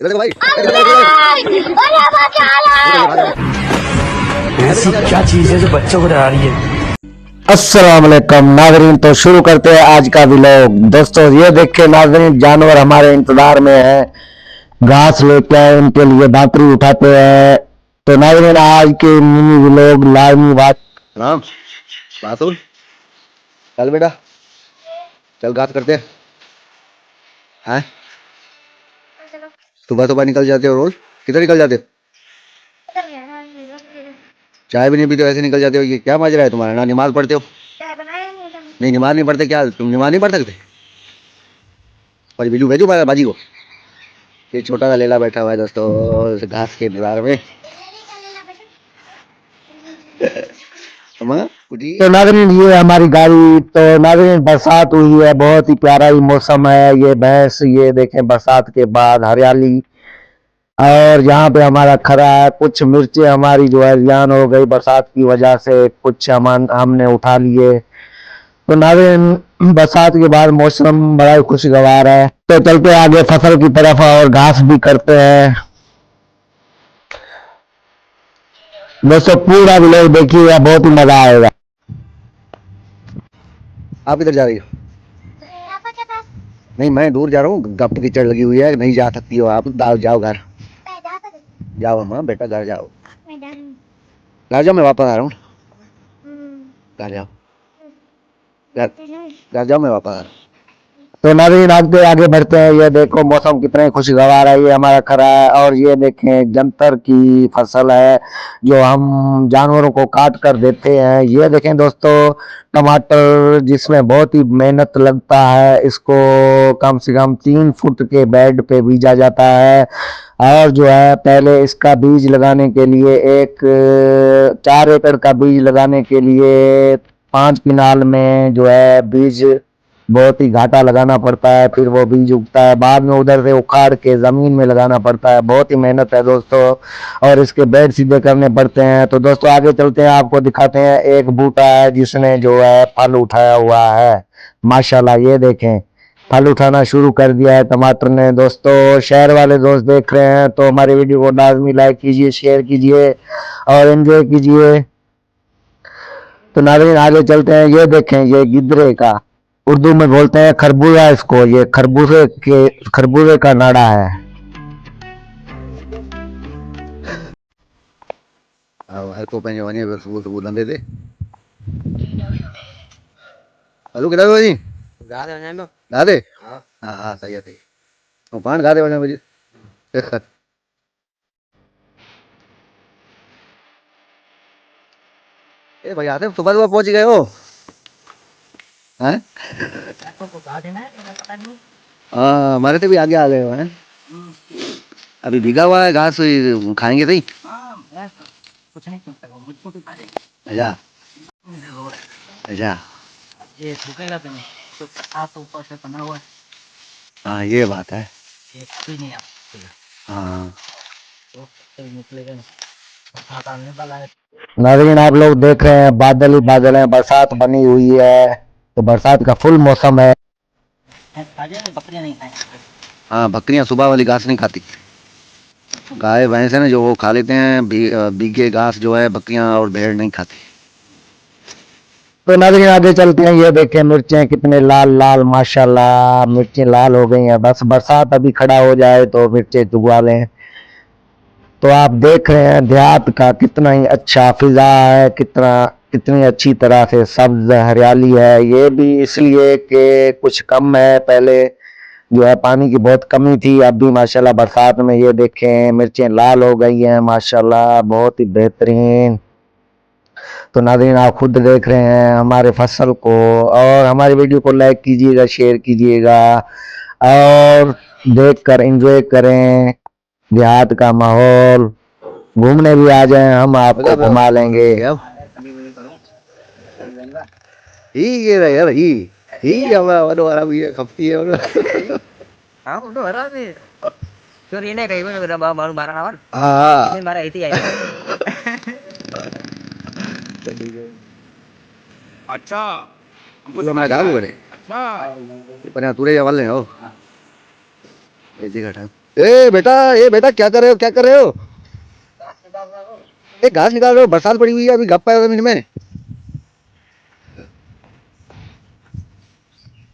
इधर देखो भाई। ऐसी क्या चीज है जो बच्चों को डरा रही है। अस्सलाम वालेकुम नाजरीन। तो शुरू करते हैं आज का व्लॉग। दोस्तों ये देखिए नाजरीन, जानवर हमारे इंतजार में है, घास लेके आए, इनके लिए बाटरी उठाते हैं। तो नाजरीन आज के मिनी व्लॉग लाजमी बात। राम बासुल चल बेटा, चल घास करते हैं। सुबह सुबह निकल जाते हो रोज? किधर निकल जाते हो? चाय भी नहीं पीते, ऐसे निकल जाते हो? ये क्या माजरा है तुम्हारा? ना नमाज पढ़ते हो? नहीं नमाज नहीं पढ़ते क्या तुम? नमाज नहीं पढ़ सकते? पर बिजू भेजू बाजी को। ये छोटा सा लेला बैठा हुआ है दोस्तों घास के इंतजार में। तो नाजरीन ये हमारी गाड़ी। तो नाजरीन बरसात हुई है, बहुत ही प्यारा ही मौसम है। ये भैंस ये देखें बरसात के बाद हरियाली। और यहाँ पे हमारा खरा है, कुछ मिर्चें हमारी जो है जियान हो गई बरसात की वजह से, कुछ हमने उठा लिए। तो नाज़रीन बरसात के बाद मौसम बड़ा ही खुशगवार है। तो चलते आगे फसल की तरफ और घास भी करते हैं। दोस्तों पूरा व्लॉग देखिएगा, बहुत ही मजा आएगा। आप इधर जा रही हो? नहीं मैं दूर जा रहा हूँ, गप कीचड़ लगी हुई है, नहीं जा सकती हो आप। जाओ घर जाओ अम्मा बेटा, घर जाओ। घर जाओ, मैं वापस आ रहा हूँ। घर जाओ, घर घर जाओ, मैं वापस आ रहा हूँ। तो नाज़रीन आगे आगे बढ़ते हैं। ये देखो मौसम कितने खुशगवार है, ये हमारा खरा है। और ये देखें जंतर की फसल है जो हम जानवरों को काट कर देते हैं। ये देखें दोस्तों टमाटर, जिसमें बहुत ही मेहनत लगता है। इसको कम से कम 3 फुट के बेड पे बीजा जाता है। और जो है पहले इसका बीज लगाने के लिए 4 एकड़ का बीज लगाने के लिए 5 किनाल में जो है बीज बहुत ही घाटा लगाना पड़ता है। फिर वो बीज उगता है, बाद में उधर से उखाड़ के जमीन में लगाना पड़ता है। बहुत ही मेहनत है दोस्तों, और इसके बेड सीधे करने पड़ते हैं। तो दोस्तों आगे चलते हैं, आपको दिखाते हैं। एक बूटा है जिसने जो है फल उठाया हुआ है, माशाल्लाह। ये देखें फल उठाना शुरू कर दिया है टमाटर ने। दोस्तों शहर वाले दोस्त देख रहे हैं तो हमारी वीडियो को लाजमी लाइक कीजिए, शेयर कीजिए और एंजॉय कीजिए। तो नाज़रीन आगे चलते हैं। ये देखें ये गिद्दरे का, उर्दू में बोलते हैं खरबूजा इसको। ये खरबूजे का नाड़ा है। हर को पंहिंजो वञे पियो सुबुह सुबुह धंधे ते। हलो किधर हो जी? गादे वञा पियो। गादे? हा हा सही आहे सही। ऐं पाण गादे वञा पियो जी? ए भाई आते सुबह सुबह पहुंच गए हो हैं? हाँ हमारे से भी आगे आ गए हो हैं। अभी भीगा हुआ है घास, खाएंगे सही। कुछ नहीं मुझको तो खा जाएगी। अच्छा अच्छा। ये सूखेगा तो नहीं, तो आप तो ऊपर से बना हुआ है। हाँ ये बात है। ये कोई नहीं आप हाँ तो निकलेगा नहीं। हाथ आने वाला है। नाज़रीन आप लोग देख रहे हैं बादल ही बादल है, बरसात बनी हुई है। तो बरसात का फुल मौसम है। बकरियां नहीं खाएं। हाँ बकरियां सुबह वाली घास नहीं खाती। गाय भैंस है ना जो वो खा लेते हैं, भीगे घास जो है बकरियां और भेड़ नहीं खाती। तो नाज़रीन आगे चलते हैं। ये देखें मिर्चें कितने लाल लाल, माशाल्लाह मिर्चें लाल हो गई हैं। बस बरसात अभी खड़ा हो जाए तो मिर्चें चुगवा लें। तो आप देख रहे हैं देहात का कितना ही अच्छा फिजा है, कितनी अच्छी तरह से सब्ज हरियाली है। ये भी इसलिए कि कुछ कम है, पहले जो है पानी की बहुत कमी थी। अब भी माशाल्लाह बरसात में ये देखें मिर्चें लाल हो गई हैं, माशाल्लाह बहुत ही बेहतरीन। तो नाज़रीन आप खुद देख रहे हैं हमारे फसल को, और हमारी वीडियो को लाइक कीजिएगा, शेयर कीजिएगा और देखकर एंजॉय करें देहात का माहौल। घूमने भी आ जाएं, हम आपको घुमा लेंगे। ये रहा यार ये हमारा वडो वाला भी है खपती है वडो। हाँ वो तो हरा भी तो ini kayak gimana udah bawa baru barang awan हाँ ini marah itu ya ini अच्छा पूरा मैं डाल करे अच्छा पर यहाँ तुरे वाले हो ये देखा था। ए बेटा क्या कर रहे हो, क्या कर रहे हो? घास निकाल रहे हो, बरसात पड़ी हुई है, अभी गप्पा है जमीन में।